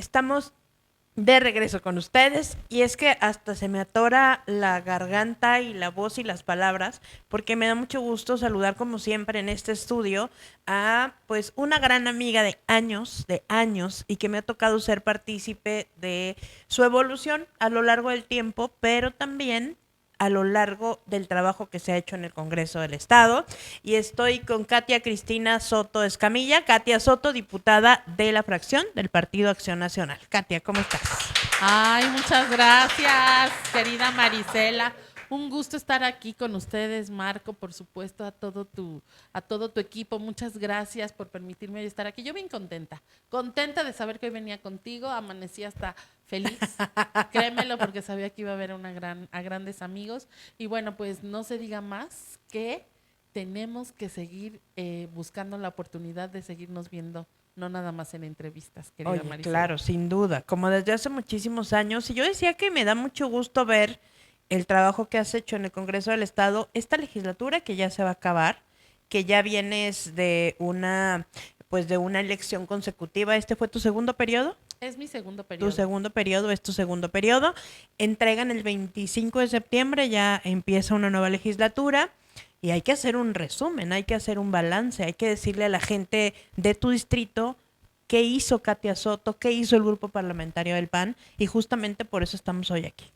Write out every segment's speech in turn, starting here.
Estamos de regreso con ustedes y es que hasta se me atora la garganta y la voz y las palabras porque me da mucho gusto saludar como siempre en este estudio a pues una gran amiga de años y que me ha tocado ser partícipe de su evolución a lo largo del tiempo, pero también a lo largo del trabajo que se ha hecho en el Congreso del Estado. Y estoy con Katia Cristina Soto Escamilla. Katia Soto, diputada de la fracción del Partido Acción Nacional. Katia, ¿cómo estás? Ay, muchas gracias, querida Marisela. Un gusto estar aquí con ustedes, Marco, por supuesto, a todo tu equipo. Muchas gracias por permitirme estar aquí. Yo bien contenta de saber que hoy venía contigo. Amanecí hasta feliz, créemelo, porque sabía que iba a haber a grandes amigos. Y bueno, pues no se diga más que tenemos que seguir buscando la oportunidad de seguirnos viendo, no nada más en entrevistas, querida Oye, Marisela. claro, sin duda, como desde hace muchísimos años. Y yo decía que me da mucho gusto ver el trabajo que has hecho en el Congreso del Estado, esta legislatura que ya se va a acabar, que ya vienes de pues de una elección consecutiva. ¿Este fue tu segundo periodo? Es mi segundo Tu periodo. segundo periodo es tu segundo periodo. Entregan el 25 de septiembre, ya empieza una nueva legislatura. Y hay que hacer un resumen, hay que hacer un balance, hay que decirle a la gente de tu distrito qué hizo Katia Soto, qué hizo el grupo parlamentario del PAN, y justamente por eso estamos hoy aquí.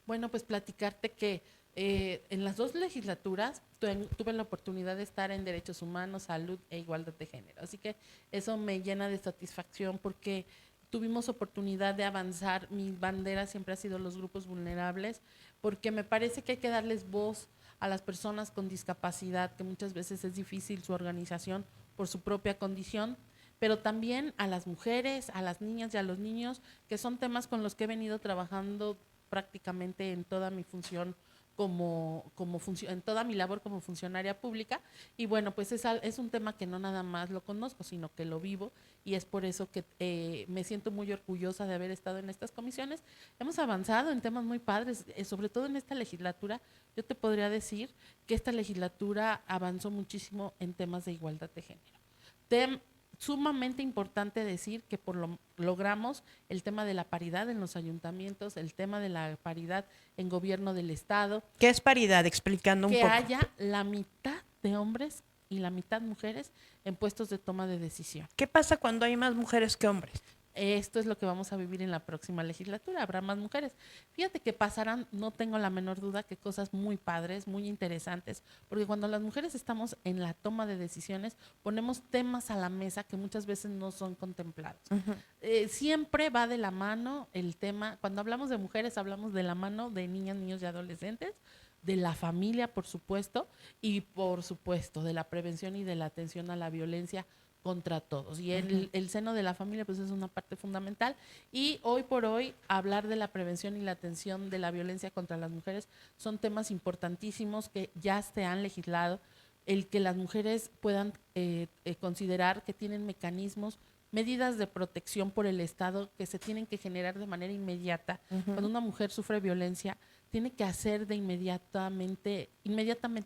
Bueno, pues platicarte que en las dos legislaturas tuve la oportunidad de estar en derechos humanos, salud e igualdad de género. Así que eso me llena de satisfacción porque tuvimos oportunidad de avanzar. Mi bandera siempre ha sido los grupos vulnerables, porque me parece que hay que darles voz a las personas con discapacidad, que muchas veces es difícil su organización por su propia condición, pero también a las mujeres, a las niñas y a los niños, que son temas con los que he venido trabajando prácticamente en toda mi función en toda mi labor como funcionaria pública. Y bueno, pues es un tema que no nada más lo conozco, sino que lo vivo, y es por eso que me siento muy orgullosa de haber estado en estas comisiones. Hemos avanzado en temas muy padres, sobre todo en esta legislatura. Yo te podría decir que esta legislatura avanzó muchísimo en temas de igualdad de género. Tem Sumamente importante decir que logramos el tema de la paridad en los ayuntamientos, el tema de la paridad en gobierno del estado, ¿Qué es paridad? Explicando un que poco. haya la mitad de hombres y la mitad mujeres en puestos de toma de decisión. ¿Qué pasa cuando hay más mujeres que hombres? Esto es lo que vamos a vivir en la próxima legislatura. Habrá más mujeres. Fíjate que pasarán, no tengo la menor duda, que cosas muy padres, muy interesantes, porque cuando las mujeres estamos en la toma de decisiones, ponemos temas a la mesa que muchas veces no son contemplados. Ujú. Siempre va de la mano el tema, cuando hablamos de mujeres, hablamos de la mano de niñas, niños y adolescentes, de la familia, por supuesto, y por supuesto de la prevención y de la atención a la violencia contra todos. Y el seno de la familia pues es una parte fundamental, y hoy por hoy hablar de la prevención y la atención de la violencia contra las mujeres son temas importantísimos que ya se han legislado, el que las mujeres puedan considerar que tienen mecanismos, medidas de protección por el Estado que se tienen que generar de manera inmediata. Cuando una mujer sufre violencia, tiene que ser de inmediatamente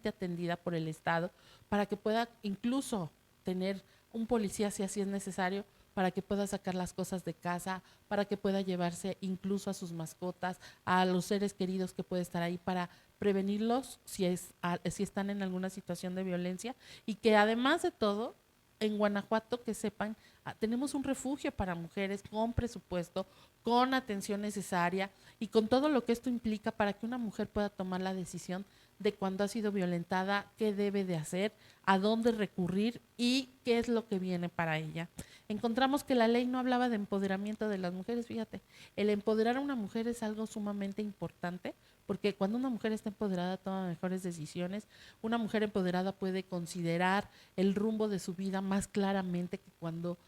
atendida por el Estado, para que pueda incluso tener un policía si así es necesario, para que pueda sacar las cosas de casa, para que pueda llevarse incluso a sus mascotas, a los seres queridos que puede estar ahí, para prevenirlos si están en alguna situación de violencia. Y que además de todo, en Guanajuato, que sepan, tenemos un refugio para mujeres con presupuesto, con atención necesaria y con todo lo que esto implica, para que una mujer pueda tomar la decisión de cuando ha sido violentada, qué debe de hacer, a dónde recurrir y qué es lo que viene para ella. Encontramos que la ley no hablaba de empoderamiento de las mujeres. Fíjate, el empoderar a una mujer es algo sumamente importante, porque cuando una mujer está empoderada toma mejores decisiones. Una mujer empoderada puede considerar el rumbo de su vida más claramente que cuando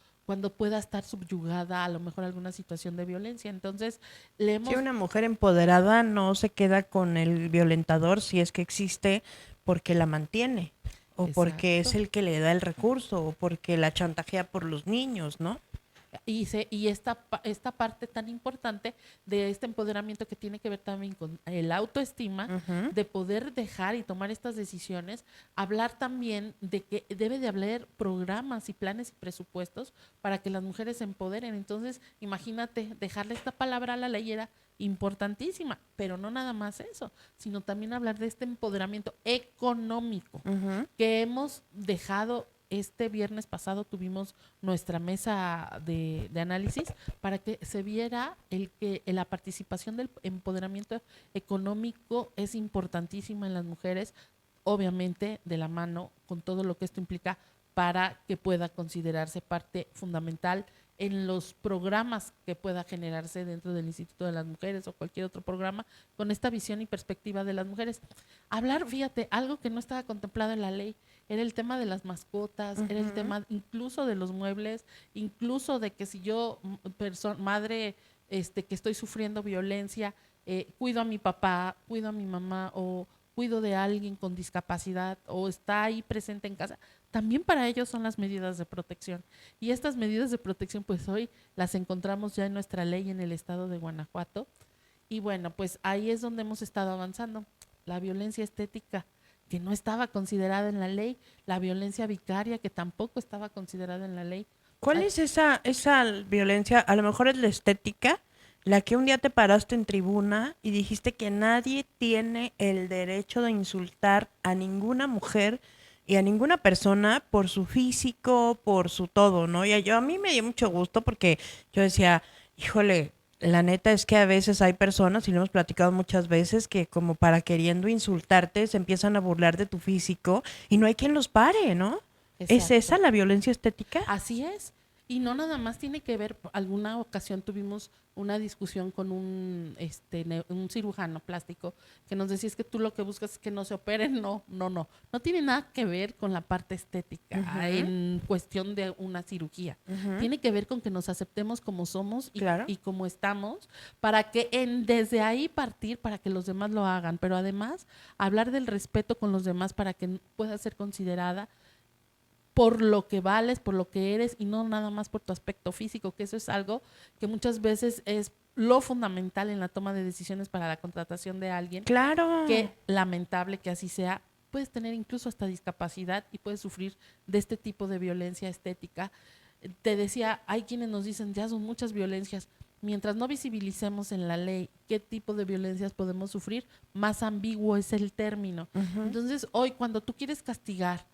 pueda estar subyugada a lo mejor a alguna situación de violencia. Entonces, le Si hemos... una mujer empoderada no se queda con el violentador si es que existe porque la mantiene, o porque es Exacto. el que le da el recurso, o porque la chantajea por los niños, ¿no? Y esta parte tan importante de este empoderamiento que tiene que ver también con el autoestima, Ujú. de poder dejar y tomar estas decisiones, hablar también de que debe de haber programas y planes y presupuestos para que las mujeres se empoderen. Entonces, imagínate, dejarle esta palabra a la ley era importantísima, pero no nada más eso, sino también hablar de este empoderamiento económico Ujú. que hemos dejado. Este viernes pasado tuvimos nuestra mesa de análisis para que se viera que la participación del empoderamiento económico es importantísima en las mujeres, obviamente de la mano con todo lo que esto implica para que pueda considerarse parte fundamental en los programas que pueda generarse dentro del Instituto de las Mujeres o cualquier otro programa con esta visión y perspectiva de las mujeres. Hablar, fíjate, algo que no estaba contemplado en la ley, era el tema de las mascotas, era el Ujú. tema incluso de los muebles, incluso de que si yo, madre, que estoy sufriendo violencia, cuido a mi papá, cuido a mi mamá o cuido de alguien con discapacidad o está ahí presente en casa, también para ellos son las medidas de protección. Y estas medidas de protección, pues hoy las encontramos ya en nuestra ley en el estado de Guanajuato. Y bueno, pues ahí es donde hemos estado avanzando. La violencia estética, que no estaba considerada en la ley, la violencia vicaria, que tampoco estaba considerada en la ley. ¿Cuál Ay, es esa violencia? A lo mejor es la estética, la que un día te paraste en tribuna y dijiste que nadie tiene el derecho de insultar a ninguna mujer y a ninguna persona por su físico, por su todo, ¿no? Y a mí me dio mucho gusto porque yo decía, híjole, la neta es que a veces hay personas, y lo hemos platicado muchas veces, que como para queriendo insultarte se empiezan a burlar de tu físico y no hay quien los pare, ¿no? ¿Es esa exacto. la violencia estética? Así es. Y no nada más tiene que ver, alguna ocasión tuvimos una discusión con un cirujano plástico que nos decía es que tú lo que buscas es que no se operen. No tiene nada que ver con la parte estética Ujú. en cuestión de una cirugía. Ujú. Tiene que ver con que nos aceptemos como somos Claro. y como estamos para que desde ahí partir para que los demás lo hagan, pero además hablar del respeto con los demás para que pueda ser considerada por lo que vales, por lo que eres y no nada más por tu aspecto físico, que eso es algo que muchas veces es lo fundamental en la toma de decisiones para la contratación de alguien, Claro. que lamentable que así sea, puedes tener incluso hasta discapacidad y puedes sufrir de este tipo de violencia estética. Te decía, hay quienes nos dicen, ya son muchas violencias. Mientras no visibilicemos en la ley qué tipo de violencias podemos sufrir, más ambiguo es el término. Ujú. Entonces, hoy cuando tú quieres castigar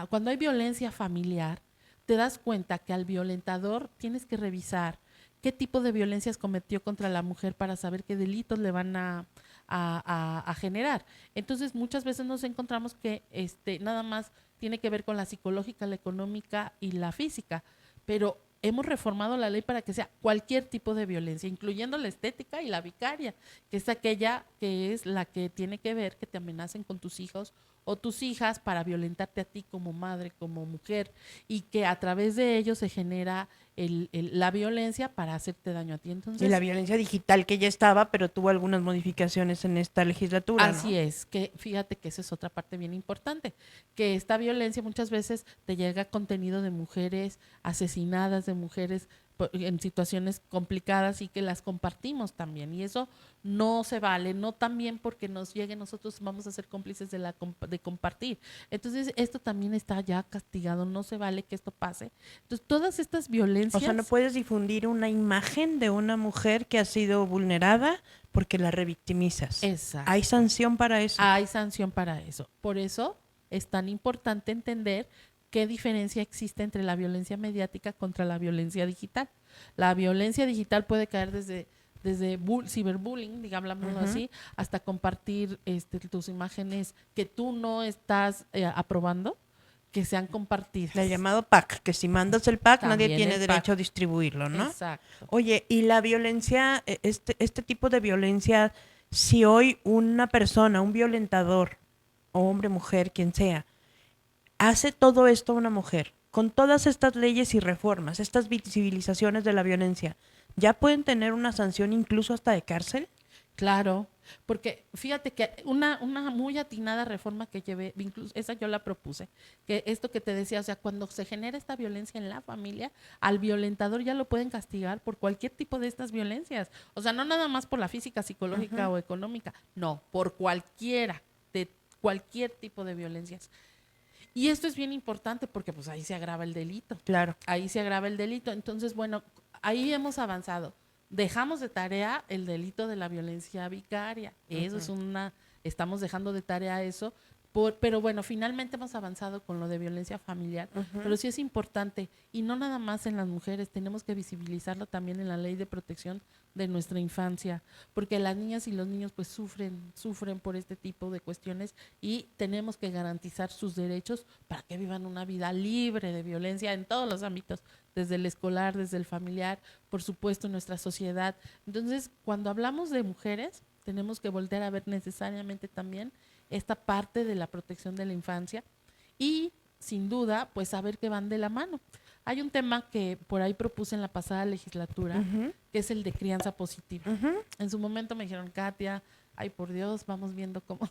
cuando hay violencia familiar, te das cuenta que al violentador tienes que revisar qué tipo de violencias cometió contra la mujer para saber qué delitos le van a generar. Entonces, muchas veces nos encontramos que nada más tiene que ver con la psicológica, la económica y la física, pero hemos reformado la ley para que sea cualquier tipo de violencia, incluyendo la estética y la vicaria, que es aquella que es la que tiene que ver que te amenacen con tus hijos o tus hijas para violentarte a ti como madre, como mujer, y que a través de ello se genera la violencia para hacerte daño a ti. Y la Entonces, violencia digital que ya estaba, pero tuvo algunas modificaciones en esta legislatura, así ¿no? es, que fíjate que esa es otra parte bien importante, que esta violencia muchas veces te llega contenido de mujeres asesinadas, de mujeres en situaciones complicadas y que las compartimos también. Y eso no se vale, no también porque nos llegue, nosotros vamos a ser cómplices de compartir. Entonces, esto también está ya castigado, no se vale que esto pase. Entonces, todas estas O sea, no violencias, puedes difundir una imagen de una mujer que ha sido vulnerada porque la revictimizas. ¿Hay exacto. sanción para eso? Hay sanción para eso. Por eso es tan importante entender qué diferencia existe entre la violencia mediática contra la violencia digital. La violencia digital puede caer desde ciberbullying, digámoslo Ujú. así, hasta compartir tus imágenes que tú no estás aprobando, que sean El compartidas. llamado pack, que si mandas el pack nadie También tiene el pack. derecho a distribuirlo, ¿no? Exacto. Oye, y la violencia, este tipo de violencia, si hoy una persona, un violentador, o hombre, mujer, quien sea, hace todo esto una mujer, con todas estas leyes y reformas, estas visibilizaciones de la violencia, ¿ya pueden tener una sanción incluso hasta de cárcel? Claro, porque fíjate que una muy atinada reforma que llevé, incluso esa yo la propuse, que esto que te decía, o sea, cuando se genera esta violencia en la familia, al violentador ya lo pueden castigar por cualquier tipo de estas violencias. O sea, no nada más por la física, psicológica Ujú. o económica, no, por cualquiera, de cualquier tipo de violencias. Y esto es bien importante porque pues ahí se agrava el delito. Claro. Ahí se agrava el delito. Entonces, bueno, ahí hemos avanzado. Dejamos de tarea el delito de la violencia vicaria. Eso es Ujú. estamos dejando de tarea eso. Pero bueno, finalmente hemos avanzado con lo de violencia familiar. Ujú. Pero sí es importante, y no nada más en las mujeres, tenemos que visibilizarlo también en la ley de protección de nuestra infancia, porque las niñas y los niños pues sufren por este tipo de cuestiones y tenemos que garantizar sus derechos para que vivan una vida libre de violencia en todos los ámbitos, desde el escolar, desde el familiar, por supuesto en nuestra sociedad. Entonces, cuando hablamos de mujeres, tenemos que voltear a ver necesariamente también esta parte de la protección de la infancia y sin duda, pues saber que van de la mano. Hay un tema que por ahí propuse en la pasada legislatura, Ujú. que es el de crianza positiva. Ujú. En su momento me dijeron, Katia, ay por Dios, vamos viendo cómo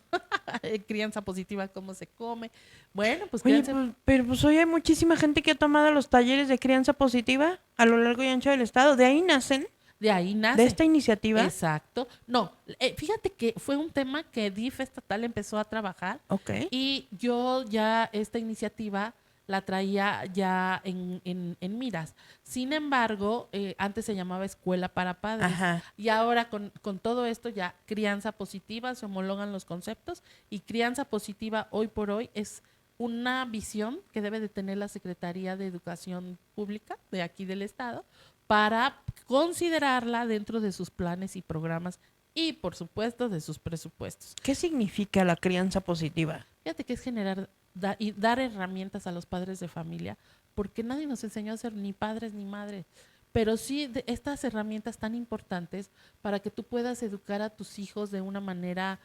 crianza positiva, cómo se come. Bueno, pues Oye, crianza pues, pero pues hoy hay muchísima gente que ha tomado los talleres de crianza positiva a lo largo y ancho del estado. De ahí nacen, de ahí de nace. esta iniciativa. Exacto. No, fíjate que fue un tema que DIF estatal empezó a trabajar Ok. y yo ya esta iniciativa la traía ya en miras. Sin embargo, antes se llamaba Escuela para Padres Ajá. y ahora con todo esto ya crianza positiva, se homologan los conceptos y crianza positiva hoy por hoy es una visión que debe de tener la Secretaría de Educación Pública de aquí del estado para considerarla dentro de sus planes y programas y por supuesto de sus presupuestos. ¿Qué significa la crianza positiva? Fíjate que es generar y dar herramientas a los padres de familia, porque nadie nos enseñó a ser ni padres ni madres, pero sí de estas herramientas tan importantes para que tú puedas educar a tus hijos de una manera,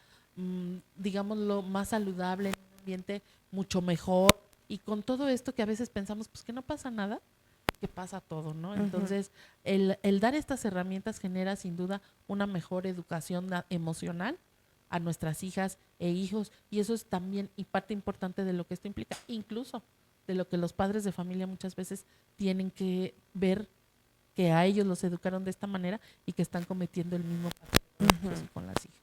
digámoslo, más saludable, en un ambiente mucho mejor, y con todo esto que a veces pensamos, pues que no pasa nada, que pasa todo, ¿no? Ujú. Entonces, el dar estas herramientas genera sin duda una mejor educación emocional a nuestras hijas e hijos y eso es también y parte importante de lo que esto implica, incluso de lo que los padres de familia muchas veces tienen que ver que a ellos los educaron de esta manera y que están cometiendo el mismo patrón con los hijos y Ujú. con las hijas.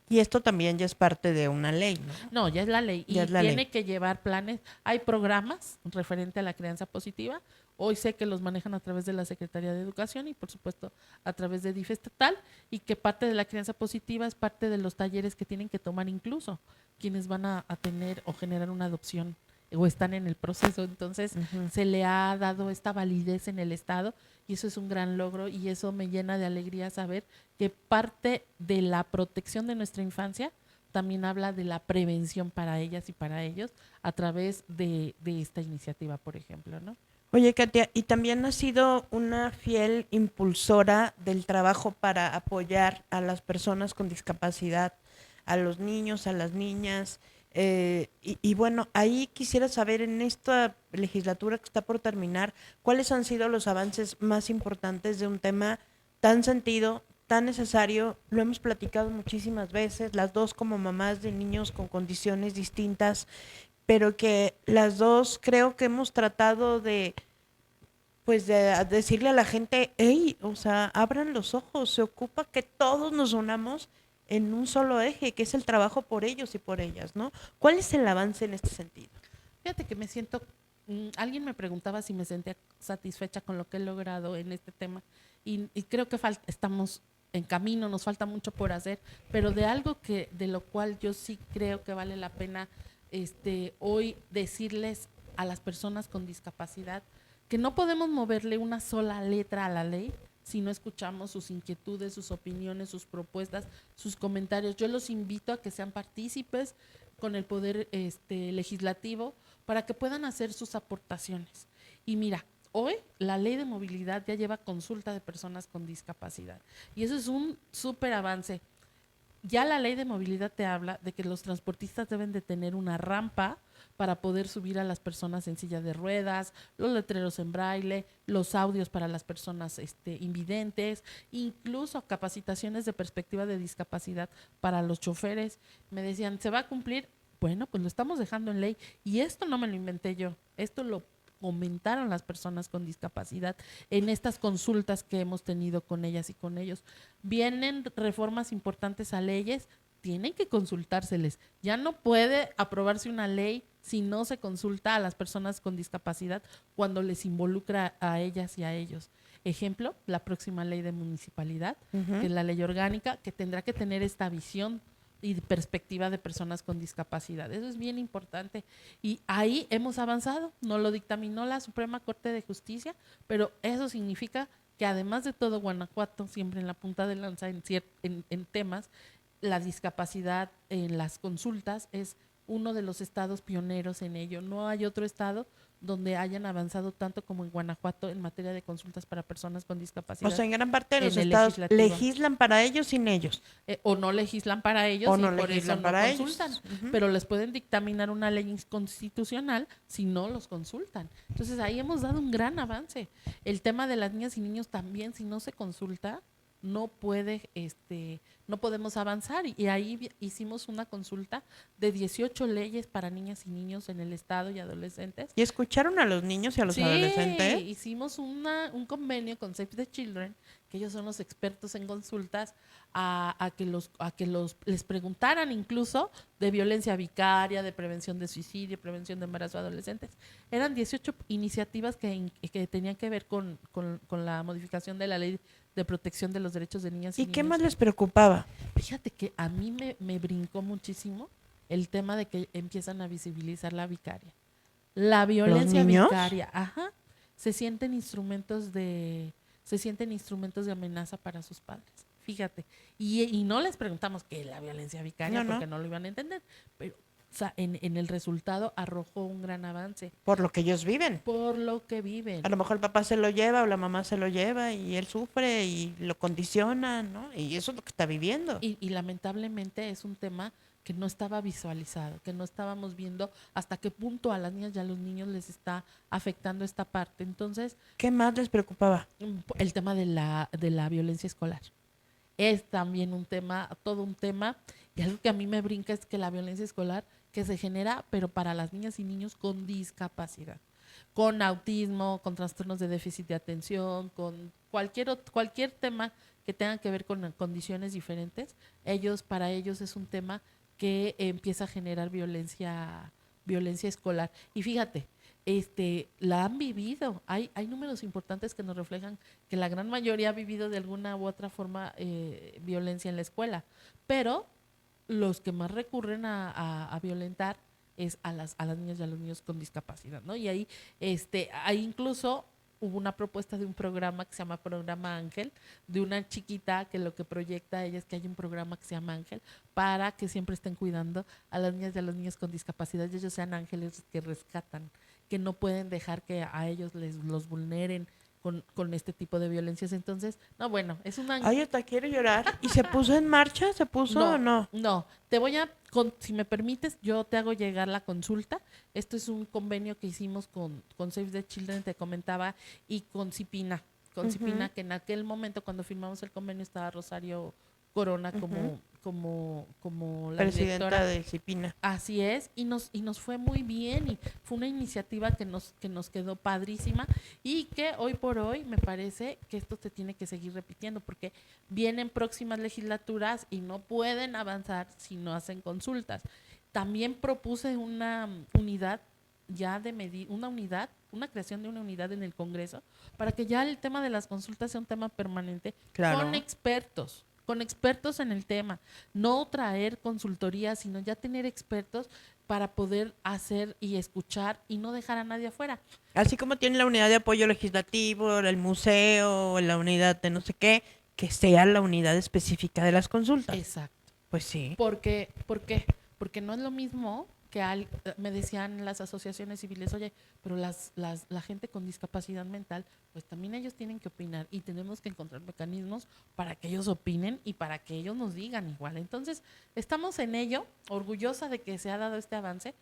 Y esto también ya es parte de una ley, ¿no? No, ya es la ley Ya y es la ley. tiene que llevar planes. Hay programas referente a la crianza positiva. Hoy sé que los manejan a través de la Secretaría de Educación y por supuesto a través de DIF estatal y que parte de la crianza positiva es parte de los talleres que tienen que tomar incluso quienes van a tener o generar una adopción o están en el proceso. Entonces Ujú. se le ha dado esta validez en el Estado y eso es un gran logro y eso me llena de alegría saber que parte de la protección de nuestra infancia también habla de la prevención para ellas y para ellos a través de esta iniciativa, por ejemplo, ¿no? Oye, Katia, y también has sido una fiel impulsora del trabajo para apoyar a las personas con discapacidad, a los niños, a las niñas. Y bueno, ahí quisiera saber en esta legislatura que está por terminar, ¿cuáles han sido los avances más importantes de un tema tan sentido, tan necesario? Lo hemos platicado muchísimas veces, las dos como mamás de niños con condiciones distintas, pero que las dos creo que hemos tratado de pues de decirle a la gente, hey, o sea, abran los ojos, se ocupa que todos nos unamos en un solo eje, que es el trabajo por ellos y por ellas, ¿no? ¿Cuál es el avance en este sentido? Fíjate que me siento, alguien me preguntaba si me sentía satisfecha con lo que he logrado en este tema y creo que estamos en camino, nos falta mucho por hacer, pero de algo que de lo cual yo sí creo que vale la pena hoy decirles a las personas con discapacidad que no podemos moverle una sola letra a la ley si no escuchamos sus inquietudes, sus opiniones, sus propuestas, sus comentarios. Yo los invito a que sean partícipes con el poder legislativo para que puedan hacer sus aportaciones. Y mira, hoy la ley de movilidad ya lleva consulta de personas con discapacidad y eso es un súper avance. Ya la ley de movilidad te habla de que los transportistas deben de tener una rampa para poder subir a las personas en silla de ruedas, los letreros en braille, los audios para las personas invidentes, incluso capacitaciones de perspectiva de discapacidad para los choferes. Me decían, ¿se va a cumplir? Bueno, pues lo estamos dejando en ley y esto no me lo inventé yo, esto lo comentaron las personas con discapacidad en estas consultas que hemos tenido con ellas y con ellos. Vienen reformas importantes a leyes, tienen que consultárseles. Ya no puede aprobarse una ley si no se consulta a las personas con discapacidad cuando les involucra a ellas y a ellos. Ejemplo, la próxima ley de municipalidad, que es la ley orgánica, que tendrá que tener esta visión y perspectiva de personas con discapacidad. Eso es bien importante. Y ahí hemos avanzado. No lo dictaminó la Suprema Corte de Justicia, pero eso significa que además de todo, Guanajuato, siempre en la punta de lanza en temas, la discapacidad en las consultas es uno de los estados pioneros en ello. No hay otro estado donde hayan avanzado tanto como en Guanajuato en materia de consultas para personas con discapacidad. O sea, en gran parte de los en el estados legislativo. legislan para ellos sin ellos. O no legislan para ellos O no y por eso legislan no para consultan. ellos. Ujú. Pero les pueden dictaminar una ley inconstitucional si no los consultan. Entonces ahí hemos dado un gran avance. El tema de las niñas y niños también, si no se consulta, no puede, no podemos avanzar. Y ahí hicimos una consulta de 18 leyes para niñas y niños en el estado y adolescentes. ¿Y escucharon a los niños y a los adolescentes? Hicimos un convenio con Save the Children, que ellos son los expertos en consultas, a que les preguntaran incluso de violencia vicaria, de prevención de suicidio, prevención de embarazo a adolescentes. Eran 18 iniciativas que tenían que ver con la modificación de la ley de protección de los derechos de niñas y ¿Y niños. qué más les preocupaba? Fíjate que a mí me brincó muchísimo el tema de que empiezan a visibilizar la vicaria. La violencia niños? vicaria, ajá, se sienten instrumentos de amenaza para sus padres. Fíjate. Y no les preguntamos qué es la violencia vicaria, No. porque no lo iban a entender. Pero o sea, en el resultado arrojó un gran avance. Por lo que ellos viven. Por lo que viven. A lo mejor el papá se lo lleva o la mamá se lo lleva y él sufre y lo condiciona, ¿no? Y eso es lo que está viviendo. Y lamentablemente es un tema que no estaba visualizado, que no estábamos viendo hasta qué punto a las niñas y a los niños les está afectando esta parte. Entonces, ¿Qué más les preocupaba? el tema de la violencia escolar es también un tema, todo un tema, y algo que a mí me brinca es que la violencia escolar que se genera, pero para las niñas y niños con discapacidad, con autismo, con trastornos de déficit de atención, con cualquier tema que tenga que ver con condiciones diferentes, para ellos es un tema que empieza a generar violencia escolar. Y fíjate, la han vivido. Hay números importantes que nos reflejan que la gran mayoría ha vivido de alguna u otra forma violencia en la escuela, pero los que más recurren a violentar es a las niñas y a los niños con discapacidad, ¿no? Y ahí incluso hubo una propuesta de un programa que se llama Programa Ángel, de una chiquita que lo que proyecta ella es que hay un programa que se llama Ángel para que siempre estén cuidando a las niñas y a los niños con discapacidad y ellos sean ángeles que rescatan, que no pueden dejar que a ellos los vulneren con este tipo de violencias. Entonces, no, bueno, es una... Ay, hasta quiero llorar. ¿Y se puso en marcha? ¿Se puso o no? No, te voy si me permites, yo te hago llegar la consulta. Esto es un convenio que hicimos con Save the Children, te comentaba, y con Cipina. Con Cipina, que en aquel momento cuando firmamos el convenio estaba Rosario Corona como la Presidenta directora de Cipina. Así es, y nos fue muy bien y fue una iniciativa que nos quedó padrísima y que hoy por hoy me parece que esto se tiene que seguir repitiendo porque vienen próximas legislaturas y no pueden avanzar si no hacen consultas. También propuse una unidad una creación de una unidad en el Congreso para que ya el tema de las consultas sea un tema permanente con expertos en el tema, no traer consultoría, sino ya tener expertos para poder hacer y escuchar y no dejar a nadie afuera. Así como tiene la unidad de apoyo legislativo, el museo, la unidad de no sé qué, que sea la unidad específica de las consultas. Exacto. Pues sí. ¿Por qué? Porque no es lo mismo que me decían las asociaciones civiles, oye, pero la gente con discapacidad mental, pues también ellos tienen que opinar y tenemos que encontrar mecanismos para que ellos opinen y para que ellos nos digan igual. Entonces, estamos en ello, orgullosa de que se ha dado este avance.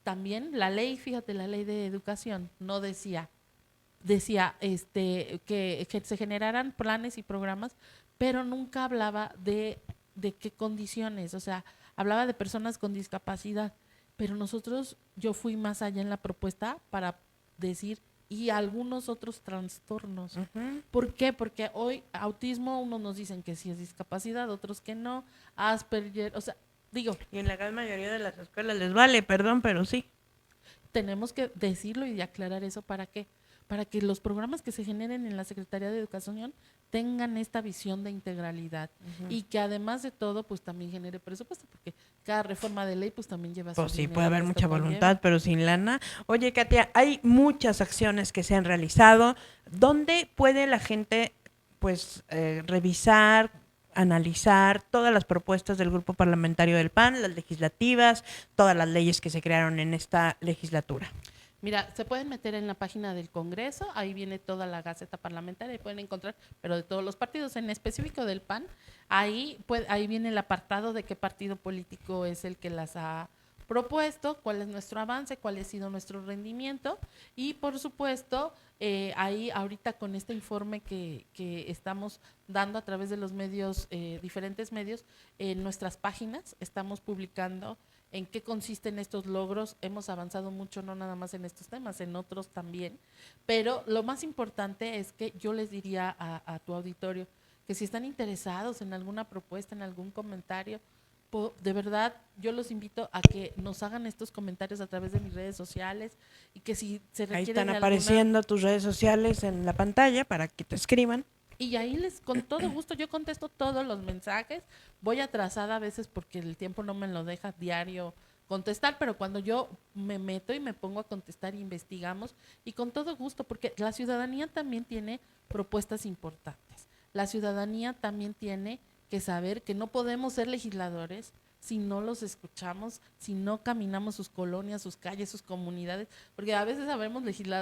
también la ley, fíjate, la ley de educación no decía que se generaran planes y programas, pero nunca hablaba de qué condiciones, o sea, hablaba de personas con discapacidad, pero yo fui más allá en la propuesta para decir y algunos otros trastornos. Ujú. ¿Por qué? Porque hoy autismo, unos nos dicen que sí es discapacidad, otros que no, Asperger, o sea, digo, Y en la gran mayoría de las escuelas les vale, perdón, pero sí. tenemos que decirlo y aclarar eso para qué, para que los programas que se generen en la Secretaría de Educación tengan esta visión de integralidad y que además de todo pues también genere presupuesto, porque cada reforma de ley pues también lleva su Pues sí, dinero, puede haber esto mucha conlleva. voluntad, pero sin lana. Oye, Katia, hay muchas acciones que se han realizado. ¿Dónde puede la gente, pues, revisar, analizar todas las propuestas del grupo parlamentario del PAN, las legislativas, todas las leyes que se crearon en esta legislatura? Mira, se pueden meter en la página del Congreso, ahí viene toda la Gaceta Parlamentaria, y pueden encontrar, pero de todos los partidos, en específico del PAN, ahí viene el apartado de qué partido político es el que las ha propuesto, cuál es nuestro avance, cuál ha sido nuestro rendimiento, y por supuesto, ahí ahorita con este informe que estamos dando a través de los medios, diferentes medios, en nuestras páginas, estamos publicando en qué consisten estos logros. Hemos avanzado mucho, no nada más en estos temas, en otros también, pero lo más importante es que yo les diría a tu auditorio que si están interesados en alguna propuesta, en algún comentario, de verdad yo los invito a que nos hagan estos comentarios a través de mis redes sociales y que si se requiere Ahí están de apareciendo tus redes sociales en la pantalla para que te escriban. y ahí con todo gusto, yo contesto todos los mensajes, voy atrasada a veces porque el tiempo no me lo deja diario contestar, pero cuando yo me meto y me pongo a contestar, investigamos y con todo gusto, porque la ciudadanía también tiene propuestas importantes. La ciudadanía también tiene que saber que no podemos ser legisladores si no los escuchamos, si no caminamos sus colonias, sus calles, sus comunidades, porque a veces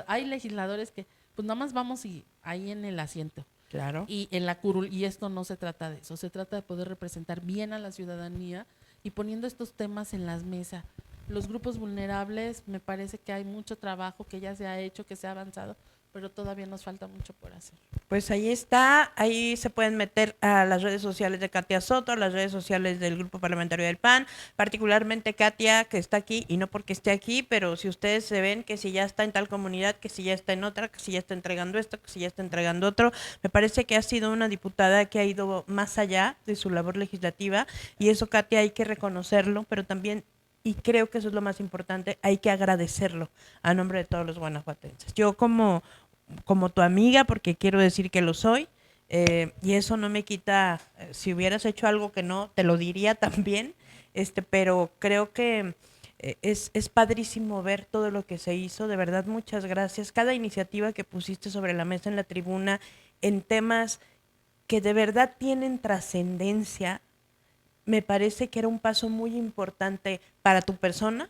hay legisladores que pues nada más vamos ahí en el asiento. Claro. Y en la curul, y esto no se trata de eso, se trata de poder representar bien a la ciudadanía y poniendo estos temas en las mesas. Los grupos vulnerables, me parece que hay mucho trabajo que ya se ha hecho, que se ha avanzado, pero todavía nos falta mucho por hacer. Pues ahí está, ahí se pueden meter a las redes sociales de Katia Soto, a las redes sociales del Grupo Parlamentario del PAN, particularmente Katia, que está aquí, y no porque esté aquí, pero si ustedes se ven que si ya está en tal comunidad, que si ya está en otra, que si ya está entregando esto, que si ya está entregando otro, me parece que ha sido una diputada que ha ido más allá de su labor legislativa, y eso, Katia, hay que reconocerlo, pero también, y creo que eso es lo más importante, hay que agradecerlo a nombre de todos los guanajuatenses. Yo como tu amiga, porque quiero decir que lo soy, y eso no me quita, si hubieras hecho algo que no, te lo diría también, pero creo que es padrísimo ver todo lo que se hizo, de verdad muchas gracias. Cada iniciativa que pusiste sobre la mesa en la tribuna, en temas que de verdad tienen trascendencia, me parece que era un paso muy importante para tu persona,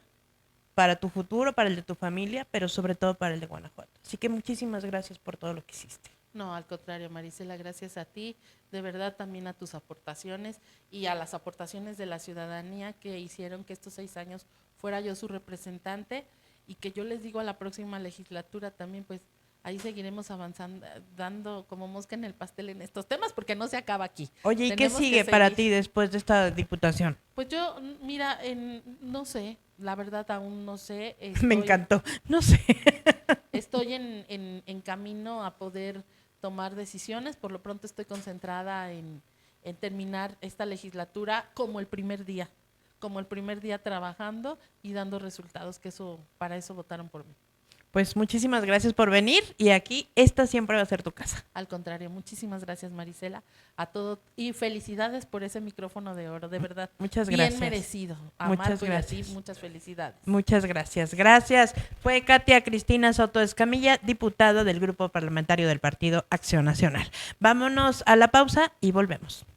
para tu futuro, para el de tu familia, pero sobre todo para el de Guanajuato. Así que muchísimas gracias por todo lo que hiciste. No, al contrario, Marisela, gracias a ti, de verdad también a tus aportaciones y a las aportaciones de la ciudadanía que hicieron que estos 6 años fuera yo su representante y que yo les digo a la próxima legislatura también, pues ahí seguiremos avanzando, dando como mosca en el pastel en estos temas, porque no se acaba aquí. Oye, ¿y qué Tenemos que sigue para seguir. ti después de esta diputación? Pues yo, mira, no sé, la verdad aún no sé. Me encantó, no sé. Estoy en camino a poder tomar decisiones, por lo pronto estoy concentrada en terminar esta legislatura como el primer día trabajando y dando resultados, que para eso votaron por mí. Pues muchísimas gracias por venir y aquí esta siempre va a ser tu casa. Al contrario, muchísimas gracias, Marisela, a todos y felicidades por ese micrófono de oro, de verdad. Muchas bien gracias. Merecido. A Muchas Marco gracias. y a ti, muchas felicidades. Muchas gracias. Gracias. Fue Katia Cristina Soto Escamilla, diputada del Grupo Parlamentario del Partido Acción Nacional. Vámonos a la pausa y volvemos.